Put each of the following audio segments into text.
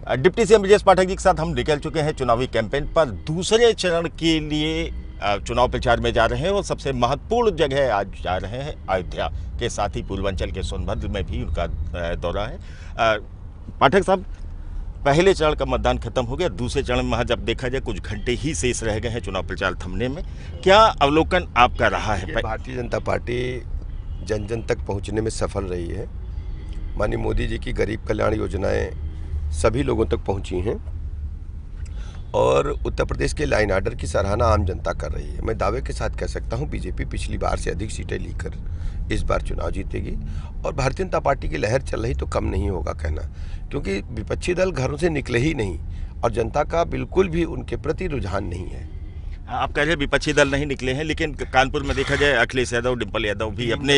Deputy CM Brajesh Pathak ji के साथ हम निकल चुके हैं चुनावी कैंपेन पर। दूसरे चरण के लिए चुनाव प्रचार में जा रहे हैं और सबसे महत्वपूर्ण जगह आज जा रहे हैं अयोध्या के साथ ही पूर्वांचल के सोनभद्र में भी उनका दौरा है। पाठक साहब, पहले चरण का मतदान खत्म हो गया, दूसरे चरण में जब देखा जाए कुछ घंटे ही शेष रह गए हैं चुनाव प्रचार थमने में। क्या अवलोकन आपका रहा है? भारतीय जनता पार्टी जन जन तक पहुंचने में सफल रही है। माननीय मोदी जी की गरीब कल्याण योजनाएं सभी लोगों तक पहुंची हैं और उत्तर प्रदेश के लाइन आर्डर की सराहना आम जनता कर रही है। मैं दावे के साथ कह सकता हूं बीजेपी पिछली बार से अधिक सीटें लेकर इस बार चुनाव जीतेगी और भारतीय जनता पार्टी की लहर चल रही तो कम नहीं होगा कहना, क्योंकि विपक्षी दल घरों से निकले ही नहीं और जनता का बिल्कुल भी उनके प्रति रुझान नहीं है। आप कह रहे हैं विपक्षी दल नहीं निकले हैं, लेकिन कानपुर में देखा जाए अखिलेश यादव, डिम्पल यादव भी अपने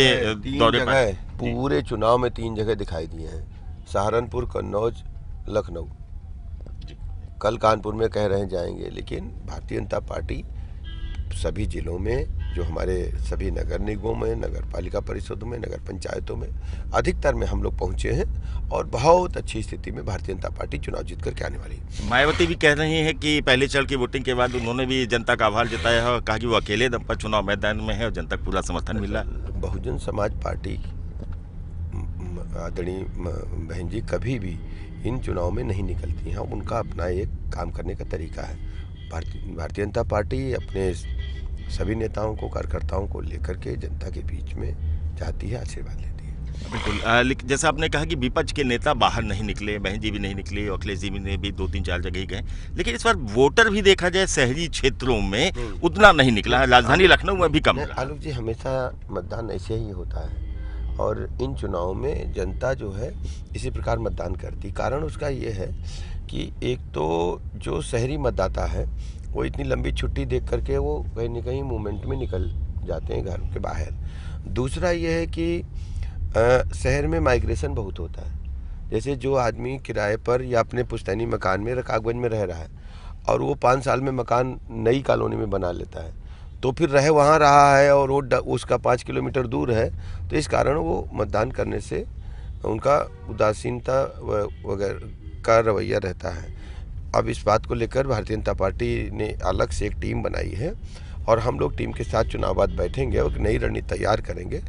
दौरे पर पूरे चुनाव में 3 जगह दिखाई दिए हैं, सहारनपुर, कन्नौज, लखनऊ। कल कानपुर में कह रहे हैं जाएंगे, लेकिन भारतीय जनता पार्टी सभी जिलों में, जो हमारे सभी नगर निगमों में, नगर पालिका परिषदों में, नगर पंचायतों में, अधिकतर में हम लोग पहुंचे हैं और बहुत अच्छी स्थिति में भारतीय जनता पार्टी चुनाव जीत करके आने वाली है। मायावती भी कह रही हैं कि पहले चरण की वोटिंग के बाद उन्होंने भी जनता का आभार जताया है और कहा कि वो अकेले दम पर चुनाव मैदान में है और जनता को पूरा समर्थन मिला। बहुजन समाज पार्टी आदरणीय बहन जी कभी भी इन चुनाव में नहीं निकलती हैं। उनका अपना एक काम करने का तरीका है। भारतीय जनता पार्टी अपने सभी नेताओं को, कार्यकर्ताओं को लेकर के जनता के बीच में जाती है, आशीर्वाद लेती है। बिल्कुल। जैसा आपने कहा कि विपक्ष के नेता बाहर नहीं निकले, बहन जी भी नहीं निकले, अखिलेश जी ने भी 2-3-4 जगह ही गए, लेकिन इस बार वोटर भी देखा जाए शहरी क्षेत्रों में उतना नहीं निकला है। राजधानी लखनऊ में भी कम। आलोक जी, हमेशा मतदान ऐसे ही होता है और इन चुनाव में जनता जो है इसी प्रकार मतदान करती। कारण उसका ये है कि एक तो जो शहरी मतदाता है वो इतनी लंबी छुट्टी देख करके वो कहीं न कहीं मूवमेंट में निकल जाते हैं घर के बाहर। दूसरा ये है कि शहर में माइग्रेशन बहुत होता है। जैसे जो आदमी किराए पर या अपने पुश्तैनी मकान में रकाबगंज में रह रहा है और वो 5 साल में मकान नई कॉलोनी में बना लेता है, तो फिर रह वहाँ रहा है और वो उसका 5 किलोमीटर दूर है, तो इस कारण वो मतदान करने से उनका उदासीनता वगैरह का रवैया रहता है। अब इस बात को लेकर भारतीय जनता पार्टी ने अलग से एक टीम बनाई है और हम लोग टीम के साथ चुनाव बाद बैठेंगे और एक नई रणनीति तैयार करेंगे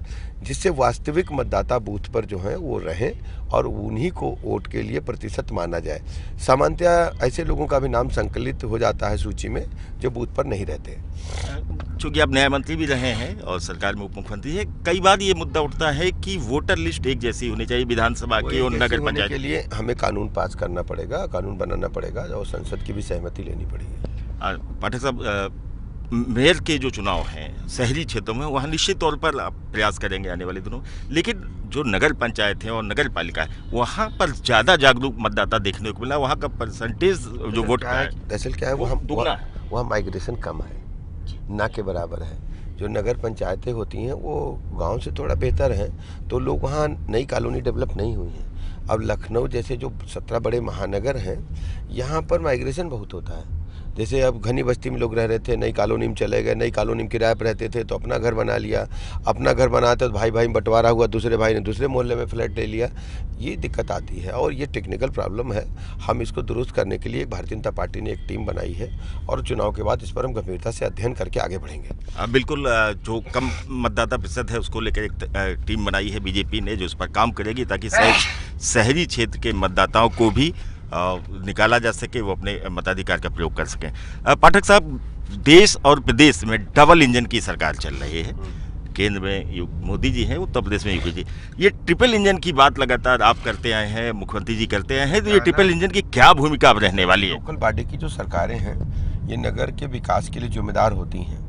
जिससे वास्तविक मतदाता बूथ पर जो हैं वो रहें और उन्हीं को वोट के लिए प्रतिशत माना जाए। सामान्यतः ऐसे लोगों का भी नाम संकलित हो जाता है सूची में जो बूथ पर नहीं रहते। चूँकि आप न्याय मंत्री भी रहे हैं और सरकार में उप मुख्यमंत्री है, कई बार ये मुद्दा उठता है कि वोटर लिस्ट एक जैसी होनी चाहिए विधानसभा की और नगर पंचायत के लिए हमें कानून पास करना पड़ेगा, कानून बनाना पड़ेगा और संसद की भी सहमति लेनी पड़ेगी। पाठक साहब, मेयर के जो चुनाव हैं शहरी क्षेत्रों में, वहाँ निश्चित तौर पर आप प्रयास करेंगे आने वाले दिनों, लेकिन जो नगर पंचायत है और नगर पालिका है वहाँ पर ज़्यादा जागरूक मतदाता देखने को मिला। वहाँ का परसेंटेज जो वोट का है, दरअसल क्या है, वहाँ माइग्रेशन कम है, ना के बराबर है। जो नगर पंचायतें होती हैं वो गांव से थोड़ा बेहतर हैं, तो लोग वहाँ नई कॉलोनी डेवलप नहीं हुई हैं। अब लखनऊ जैसे जो 17 बड़े महानगर हैं, यहाँ पर माइग्रेशन बहुत होता है। जैसे अब घनी बस्ती में लोग रह रहे थे, नई कॉलोनी में चले गए, नई कॉलोनी में किराए पर रहते थे तो अपना घर बना लिया, अपना घर बनाते तो भाई भाई में बंटवारा हुआ, दूसरे भाई ने दूसरे मोहल्ले में फ्लैट ले लिया। ये दिक्कत आती है और ये टेक्निकल प्रॉब्लम है। हम इसको दुरुस्त करने के लिए भारतीय जनता पार्टी ने एक टीम बनाई है और चुनाव के बाद इस पर हम गंभीरता से अध्ययन करके आगे बढ़ेंगे। बिल्कुल। जो कम मतदाता प्रतिशत है उसको लेकर एक टीम बनाई है बीजेपी ने जो उस पर काम करेगी ताकि शहरी क्षेत्र के मतदाताओं को भी निकाला जा सके, वो अपने मताधिकार का प्रयोग कर सकें। पाठक साहब, देश और प्रदेश में डबल इंजन की सरकार चल रही है। केंद्र में मोदी जी हैं, उत्तर प्रदेश में यूपी जी। ये ट्रिपल इंजन की बात लगातार आप करते आए हैं, मुख्यमंत्री जी करते आए हैं, तो ये ट्रिपल इंजन की क्या भूमिका अब रहने वाली है? लोकल बॉडी की जो सरकारें हैं ये नगर के विकास के लिए जिम्मेदार होती हैं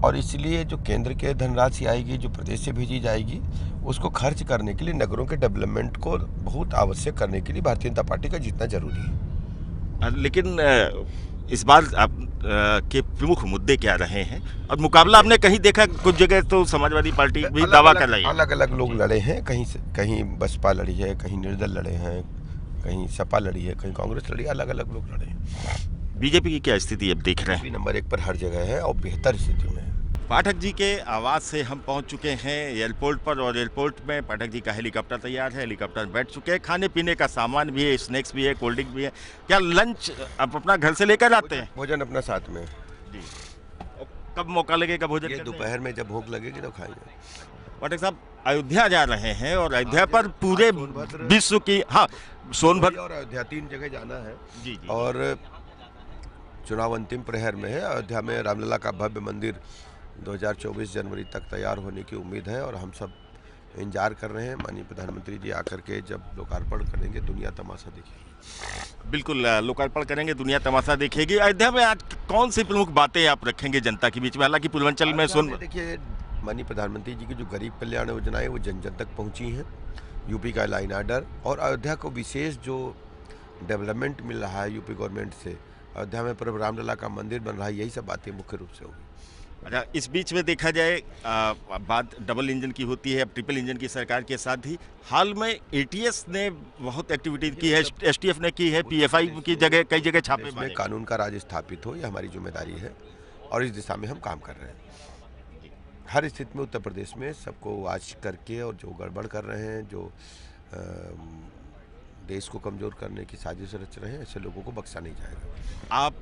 और इसलिए जो केंद्र के धनराशि आएगी, जो प्रदेश से भेजी जाएगी, उसको खर्च करने के लिए नगरों के डेवलपमेंट को बहुत आवश्यक करने के लिए भारतीय जनता पार्टी का जीतना जरूरी है। लेकिन इस बार आप के प्रमुख मुद्दे क्या रहे हैं और मुकाबला आपने कहीं देखा? कुछ जगह तो समाजवादी पार्टी भी दावा कर रही है। अलग अलग लोग लड़े हैं, कहीं बसपा लड़ी है, कहीं निर्दल लड़े हैं, कहीं सपा लड़ी है, कहीं कांग्रेस लड़ी, अलग अलग लोग लड़े हैं। बीजेपी की क्या स्थिति अब देख रहे हैं? नंबर 1 पर हर जगह है और बेहतर स्थिति में है। पाठक जी के आवाज़ से हम पहुंच चुके हैं एयरपोर्ट पर और एयरपोर्ट में पाठक जी का हेलीकॉप्टर तैयार है। हेलीकॉप्टर में बैठ चुके हैं, खाने पीने का सामान भी है, स्नैक्स भी है, कोल्ड ड्रिंक भी है। क्या लंच आप अपना घर से लेकर आते हैं? भोजन अपना साथ में। जी। और कब मौका लगेगा भोजन ये करने? दोपहर में जब भूख लगेगी तो खाएंगे। पाठक साहब अयोध्या जा रहे हैं और अयोध्या पर पूरे सोनभद्र, विश्व की सोनभद्र और अयोध्या 3 जगह जाना है। जी जी। और चुनाव अंतिम प्रहर में है। अयोध्या में रामलला का भव्य मंदिर 2024 जनवरी तक तैयार होने की उम्मीद है और हम सब इंतजार कर रहे हैं। माननीय प्रधानमंत्री जी आकर के जब लोकार्पण करेंगे, दुनिया तमाशा देखेगी। बिल्कुल लोकार्पण करेंगे, दुनिया तमाशा देखेगी। अयोध्या में आज कौन सी प्रमुख बातें आप रखेंगे जनता के बीच में? हालांकि पूर्वांचल में देखिए, माननीय प्रधानमंत्री जी की जो गरीब कल्याण योजनाएं है वो जन जन तक पहुंची हैं। यूपी का लाइन आर्डर और अयोध्या को विशेष जो डेवलपमेंट मिल रहा है यूपी गवर्नमेंट से, अयोध्या में प्रभु रामलला का मंदिर बन रहा है, यही सब बातें मुख्य रूप से होगी। अच्छा, इस बीच में देखा जाए बात डबल इंजन की होती है, अब ट्रिपल इंजन की सरकार के साथ ही हाल में एटीएस ने बहुत एक्टिविटी की है, एसटीएफ ने की है, पीएफआई की जगह कई जगह छापे इसमें मारे। कानून का राज स्थापित हो, ये हमारी जिम्मेदारी है और इस दिशा में हम काम कर रहे हैं। हर स्थिति में उत्तर प्रदेश में सबको वॉच करके और जो गड़बड़ कर रहे हैं, जो देश को कमज़ोर करने की साजिश रच रहे हैं, ऐसे लोगों को बख्शा नहीं जाएगा। आप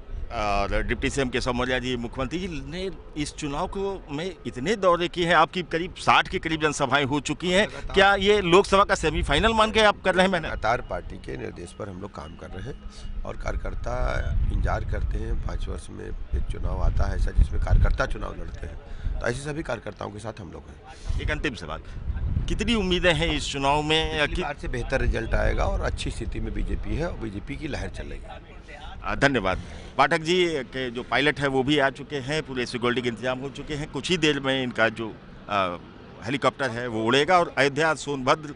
डिप्टी सीएम केशव मौर्य जी, मुख्यमंत्री जी ने इस चुनाव को में इतने दौरे किए हैं, आपकी करीब 60 के करीब जनसभाएं हो चुकी हैं। क्या ये लोकसभा का सेमीफाइनल मान के आप कर रहे हैं? मैंने लगातार पार्टी के निर्देश पर हम लोग काम कर रहे हैं और कार्यकर्ता इंतजार करते हैं। 5 वर्ष में एक चुनाव आता है ऐसा जिसमें कार्यकर्ता चुनाव लड़ते हैं, तो ऐसे सभी कार्यकर्ताओं के साथ हम लोग हैं। एक अंतिम सवाल, कितनी उम्मीदें हैं इस चुनाव में? पिछली बार से बेहतर रिजल्ट आएगा और अच्छी स्थिति में बीजेपी है और बीजेपी की लहर चलेगी। धन्यवाद। पाठक जी के जो पायलट है वो भी आ चुके हैं, पूरे सिक्योरिटी के इंतजाम हो चुके हैं। कुछ ही देर में इनका जो हेलीकॉप्टर है वो उड़ेगा और अयोध्या सोनभद्र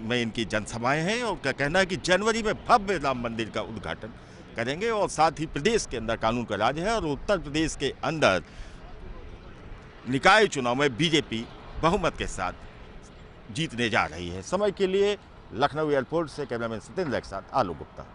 में इनकी जनसभाएं हैं और क्या कहना है कि जनवरी में भव्य राम मंदिर का उद्घाटन करेंगे और साथ ही प्रदेश के अंदर कानून का राज है और उत्तर प्रदेश के अंदर निकाय चुनाव में बीजेपी बहुमत के साथ जीतने जा रही है। समय के लिए लखनऊ एयरपोर्ट से कैमरामैन सत्येंद्र के साथ आलोक गुप्ता।